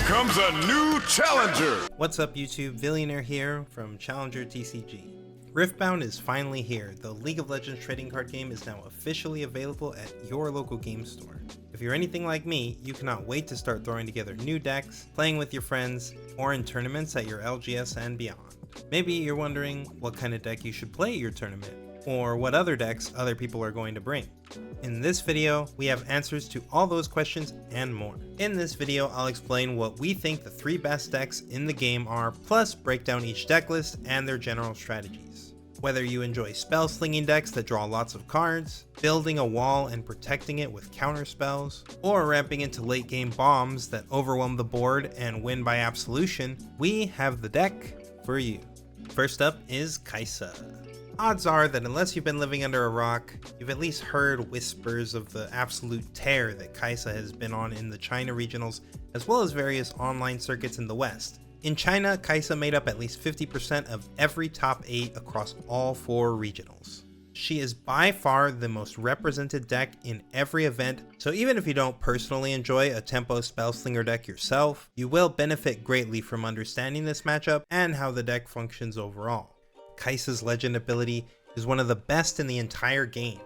comes a new challenger! What's up YouTube, Villionaire here from Challenger TCG. Riftbound is finally here. The League of Legends trading card game is now officially available at your local game store. If you're anything like me, you cannot wait to start throwing together new decks, playing with your friends, or in tournaments at your LGS and beyond. Maybe you're wondering what kind of deck you should play at your tournament, or what other decks other people are going to bring. In this video, we have answers to all those questions and more. In this video, I'll explain what we think the 3 best decks in the game are, plus break down each deck list and their general strategies. Whether you enjoy spell slinging decks that draw lots of cards, building a wall and protecting it with counter spells, or ramping into late game bombs that overwhelm the board and win by absolution, we have the deck for you. First up is Kai'Sa. Odds are that unless you've been living under a rock, you've at least heard whispers of the absolute tear that Kai'Sa has been on in the China regionals, as well as various online circuits in the West. In China, Kai'Sa made up at least 50% of every top 8 across all 4 regionals. She is by far the most represented deck in every event, so even if you don't personally enjoy a tempo spellslinger deck yourself, you will benefit greatly from understanding this matchup and how the deck functions overall. Kai'Sa's legend ability is one of the best in the entire game.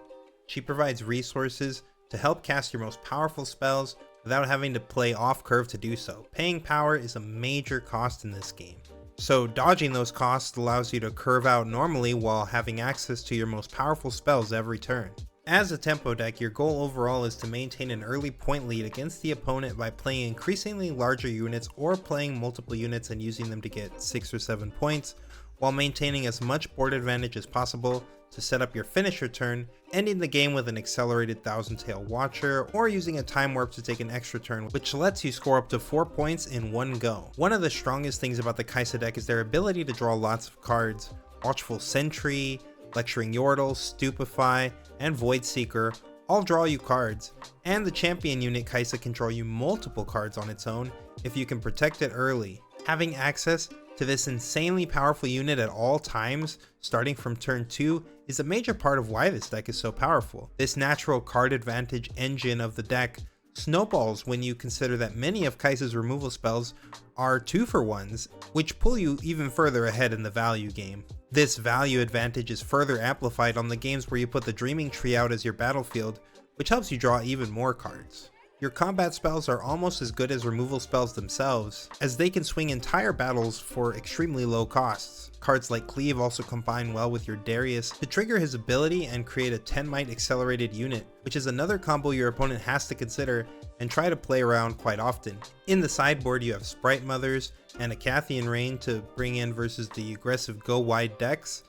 She provides resources to help cast your most powerful spells without having to play off curve to do so. Paying power is a major cost in this game, so dodging those costs allows you to curve out normally while having access to your most powerful spells every turn. As a tempo deck, your goal overall is to maintain an early point lead against the opponent by playing increasingly larger units or playing multiple units and using them to get 6 or 7 points, while maintaining as much board advantage as possible to set up your finisher turn, ending the game with an accelerated Thousand Tail Watcher, or using a time warp to take an extra turn, which lets you score up to 4 points in one go. One of the strongest things about the Kai'Sa deck is their ability to draw lots of cards. Watchful Sentry, Lecturing Yordle, Stupefy, and Void Seeker all draw you cards, and the champion unit Kai'Sa can draw you multiple cards on its own if you can protect it early. Having access to this insanely powerful unit at all times, starting from turn 2, is a major part of why this deck is so powerful. This natural card advantage engine of the deck snowballs when you consider that many of Kai'Sa's removal spells are 2-for-1s, which pull you even further ahead in the value game. This value advantage is further amplified on the games where you put the Dreaming Tree out as your battlefield, which helps you draw even more cards. Your combat spells are almost as good as removal spells themselves, as they can swing entire battles for extremely low costs. Cards like Cleave also combine well with your Darius to trigger his ability and create a 10 might accelerated unit, which is another combo your opponent has to consider and try to play around quite often. In the sideboard, you have Sprite Mothers and a Cathian Rain to bring in versus the aggressive go wide decks.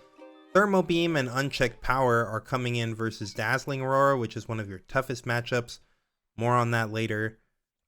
Thermo Beam and Unchecked Power are coming in versus Dazzling Aurora, which is one of your toughest matchups. More on that later.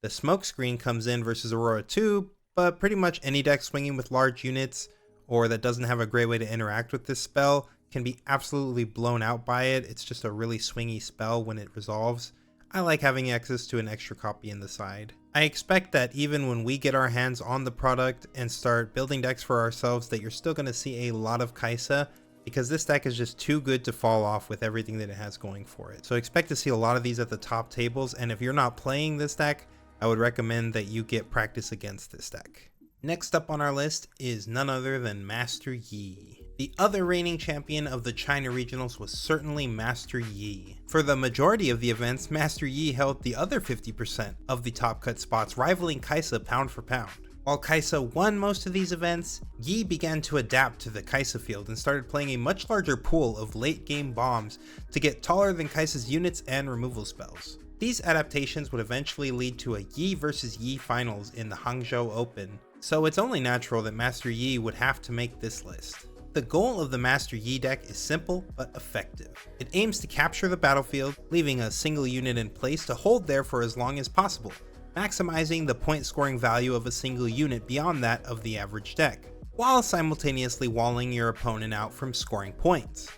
The Smokescreen comes in versus Aurora too, but pretty much any deck swinging with large units or that doesn't have a great way to interact with this spell can be absolutely blown out by it. It's just a really swingy spell when it resolves. I like having access to an extra copy in the side. I expect that even when we get our hands on the product and start building decks for ourselves, that you're still going to see a lot of Kai'Sa, because this deck is just too good to fall off with everything that it has going for it. So expect to see a lot of these at the top tables, and if you're not playing this deck, I would recommend that you get practice against this deck. Next up on our list is none other than Master Yi. The other reigning champion of the China regionals was certainly Master Yi. For the majority of the events, Master Yi held the other 50% of the top cut spots, rivaling Kai'Sa pound for pound. While Kai'Sa won most of these events, Yi began to adapt to the Kai'Sa field and started playing a much larger pool of late game bombs to get taller than Kai'Sa's units and removal spells. These adaptations would eventually lead to a Yi versus Yi finals in the Hangzhou Open, so it's only natural that Master Yi would have to make this list. The goal of the Master Yi deck is simple but effective. It aims to capture the battlefield, leaving a single unit in place to hold there for as long as possible, maximizing the point scoring value of a single unit beyond that of the average deck, while simultaneously walling your opponent out from scoring points.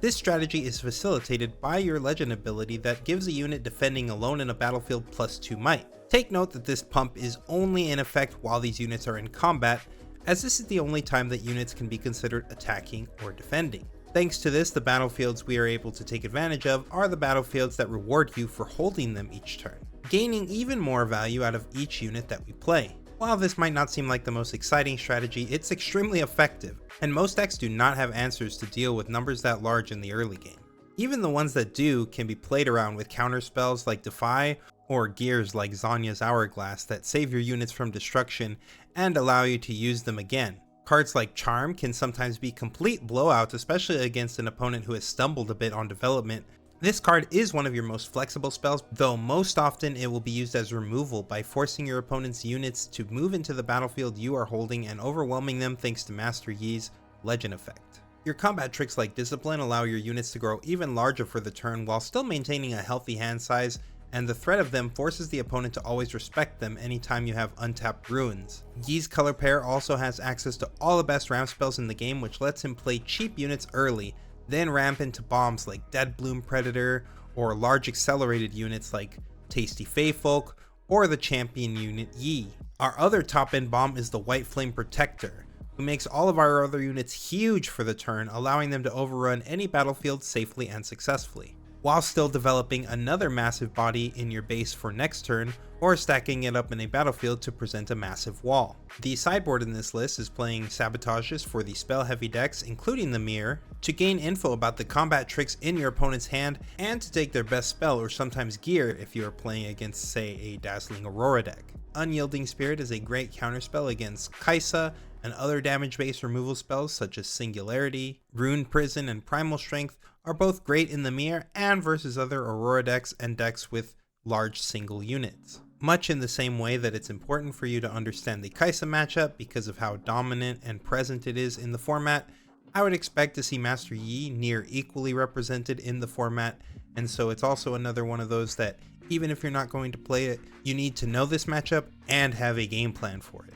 This strategy is facilitated by your legend ability that gives a unit defending alone in a battlefield +2 might. Take note that this pump is only in effect while these units are in combat, as this is the only time that units can be considered attacking or defending. Thanks to this, the battlefields we are able to take advantage of are the battlefields that reward you for holding them each turn, gaining even more value out of each unit that we play. While this might not seem like the most exciting strategy, it's extremely effective, and most decks do not have answers to deal with numbers that large in the early game. Even the ones that do can be played around with counter spells like Defy, or gears like Zanya's Hourglass that save your units from destruction and allow you to use them again. Cards like Charm can sometimes be complete blowouts, especially against an opponent who has stumbled a bit on development. This card is one of your most flexible spells, though most often it will be used as removal by forcing your opponent's units to move into the battlefield you are holding and overwhelming them thanks to Master Yi's Legend effect. Your combat tricks like Discipline allow your units to grow even larger for the turn while still maintaining a healthy hand size, and the threat of them forces the opponent to always respect them anytime you have untapped ruins. Yi's color pair also has access to all the best ramp spells in the game, which lets him play cheap units early, then ramp into bombs like Dead Bloom Predator, or large accelerated units like Tasty Feyfolk, or the champion unit Yi. Our other top end bomb is the White Flame Protector, who makes all of our other units huge for the turn, allowing them to overrun any battlefield safely and successfully, while still developing another massive body in your base for next turn, or stacking it up in a battlefield to present a massive wall. The sideboard in this list is playing Sabotages for the spell heavy decks, including the Mirror, to gain info about the combat tricks in your opponent's hand, and to take their best spell or sometimes gear if you are playing against, say, a Dazzling Aurora deck. Unyielding Spirit is a great counterspell against Kaisa and other damage-based removal spells such as Singularity. Rune Prison and Primal Strength are both great in the Mirror and versus other Aurora decks and decks with large single units. Much in the same way that it's important for you to understand the Kaisa matchup because of how dominant and present it is in the format, I would expect to see Master Yi near equally represented in the format, and so it's also another one of those that even if you're not going to play it, you need to know this matchup and have a game plan for it.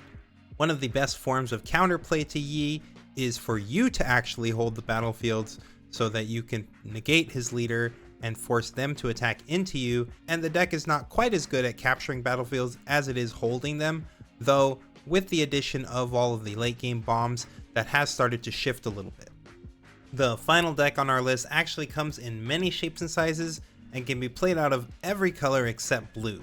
One of the best forms of counterplay to Yi is for you to actually hold the battlefields so that you can negate his leader and force them to attack into you, and the deck is not quite as good at capturing battlefields as it is holding them, though with the addition of all of the late game bombs, that has started to shift a little bit. The final deck on our list actually comes in many shapes and sizes and can be played out of every color except blue.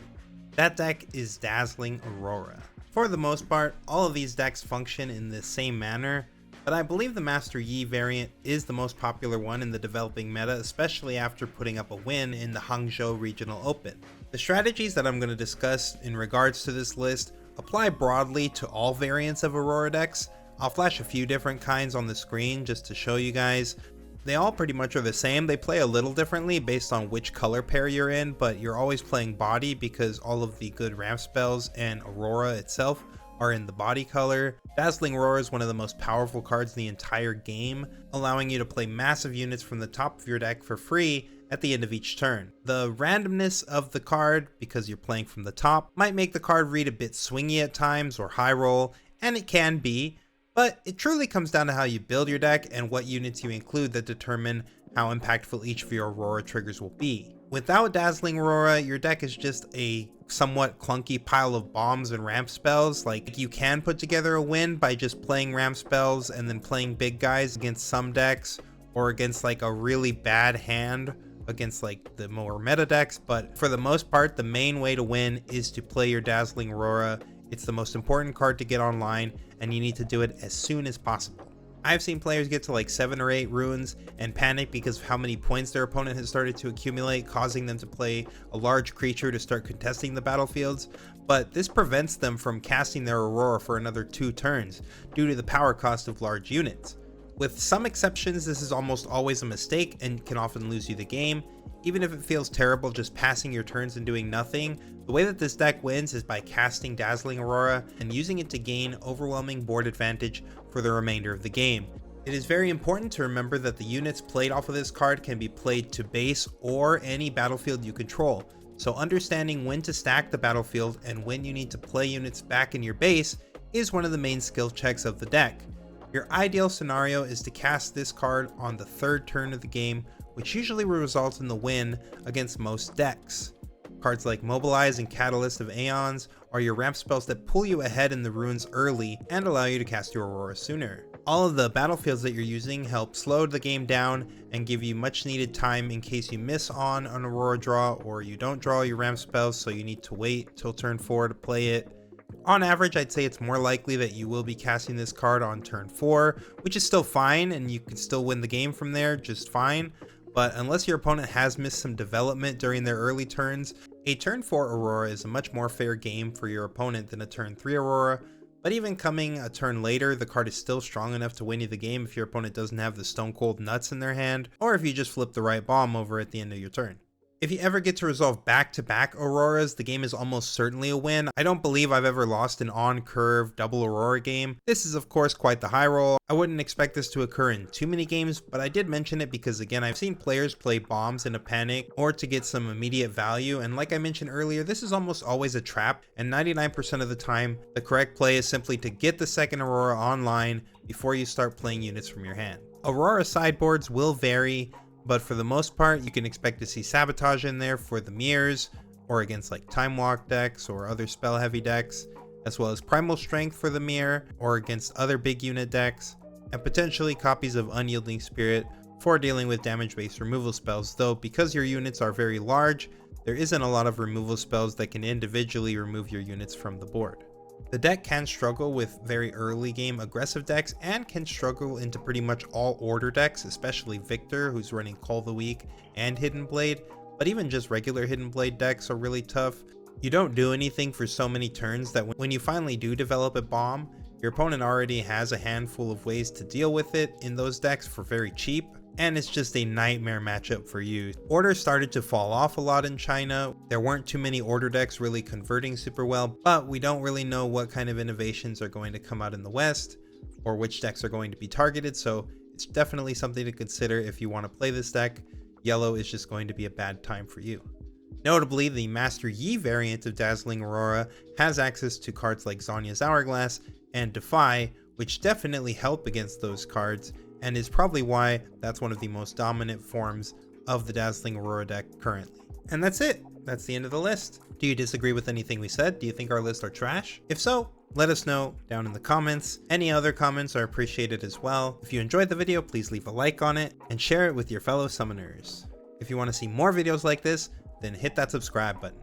That deck is Dazzling Aurora. For the most part, all of these decks function in the same manner, but I believe the Master Yi variant is the most popular one in the developing meta, especially after putting up a win in the Hangzhou Regional Open. The strategies that I'm going to discuss in regards to this list apply broadly to all variants of Aurora decks. I'll flash a few different kinds on the screen just to show you guys. They all pretty much are the same. They play a little differently based on which color pair you're in, but you're always playing body because all of the good ramp spells and Aurora itself are in the body color. Dazzling Aurora is one of the most powerful cards in the entire game, allowing you to play massive units from the top of your deck for free at the end of each turn. The randomness of the card, because you're playing from the top, might make the card read a bit swingy at times or high roll, and it can be, but it truly comes down to how you build your deck and what units you include that determine how impactful each of your Aurora triggers will be. Without Dazzling Aurora, your deck is just a somewhat clunky pile of bombs and ramp spells. Like, you can put together a win by just playing ramp spells and then playing big guys against some decks, or against like a really bad hand against like the more meta decks, but for the most part, the main way to win is to play your Dazzling Aurora. It's the most important card to get online, and you need to do it as soon as possible. I've seen players get to like 7 or 8 runes and panic because of how many points their opponent has started to accumulate, causing them to play a large creature to start contesting the battlefields, but this prevents them from casting their Aurora for another 2 turns due to the power cost of large units. With some exceptions, this is almost always a mistake and can often lose you the game. Even if it feels terrible just passing your turns and doing nothing, the way that this deck wins is by casting Dazzling Aurora and using it to gain overwhelming board advantage for the remainder of the game. It is very important to remember that the units played off of this card can be played to base or any battlefield you control, so understanding when to stack the battlefield and when you need to play units back in your base is one of the main skill checks of the deck. Your ideal scenario is to cast this card on the 3rd turn of the game, which usually results in the win against most decks. Cards like Mobilize and Catalyst of Aeons are your ramp spells that pull you ahead in the runes early and allow you to cast your Aurora sooner. All of the battlefields that you're using help slow the game down and give you much needed time in case you miss on an Aurora draw or you don't draw your ramp spells, so you need to wait till turn 4 to play it. On average, I'd say it's more likely that you will be casting this card on turn 4, which is still fine, and you can still win the game from there just fine. But unless your opponent has missed some development during their early turns, a turn 4 Aurora is a much more fair game for your opponent than a turn 3 Aurora. But even coming a turn later, the card is still strong enough to win you the game if your opponent doesn't have the stone cold nuts in their hand, or if you just flip the right bomb over at the end of your turn. If you ever get to resolve back-to-back Auroras, the game is almost certainly a win. I don't believe I've ever lost an on-curve double Aurora game. This is of course quite the high roll. I wouldn't expect this to occur in too many games, but I did mention it because again, I've seen players play bombs in a panic or to get some immediate value, and like I mentioned earlier, this is almost always a trap, and 99% of the time, the correct play is simply to get the second Aurora online before you start playing units from your hand. Aurora sideboards will vary, but for the most part, you can expect to see Sabotage in there for the mirrors, or against like Time Walk decks or other spell heavy decks, as well as Primal Strength for the mirror, or against other big unit decks, and potentially copies of Unyielding Spirit for dealing with damage based removal spells, though because your units are very large, there isn't a lot of removal spells that can individually remove your units from the board. The deck can struggle with very early game aggressive decks and can struggle into pretty much all order decks, especially Victor, who's running Call the Weak and Hidden Blade, but even just regular Hidden Blade decks are really tough. You don't do anything for so many turns that when you finally do develop a bomb, your opponent already has a handful of ways to deal with it in those decks for very cheap, and it's just a nightmare matchup for you. Orders started to fall off a lot in China. There weren't too many order decks really converting super well, but we don't really know what kind of innovations are going to come out in the West or which decks are going to be targeted, so it's definitely something to consider if you want to play this deck. Yellow is just going to be a bad time for you. Notably, the Master Yi variant of Dazzling Aurora has access to cards like Zhonya's Hourglass and Defy, which definitely help against those cards, and is probably why that's one of the most dominant forms of the Dazzling Aurora deck currently. And that's it. That's the end of the list. Do you disagree with anything we said? Do you think our lists are trash? If so, let us know down in the comments. Any other comments are appreciated as well. If you enjoyed the video, please leave a like on it and share it with your fellow summoners. If you want to see more videos like this, then hit that subscribe button.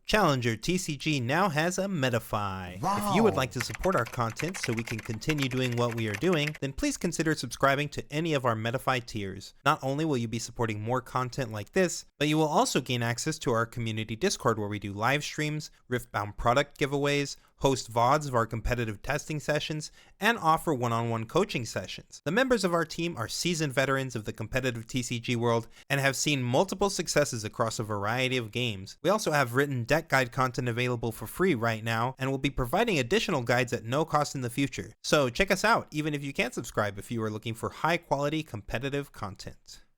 Challenger TCG now has a Metafy. Wow. If you would like to support our content so we can continue doing what we are doing, then please consider subscribing to any of our Metafy tiers. Not only will you be supporting more content like this, but you will also gain access to our community Discord where we do live streams, Riftbound product giveaways, host VODs of our competitive testing sessions, and offer one-on-one coaching sessions. The members of our team are seasoned veterans of the competitive TCG world and have seen multiple successes across a variety of games. We also have written deck guide content available for free right now, and we'll be providing additional guides at no cost in the future. So check us out, even if you can't subscribe if you are looking for high-quality competitive content.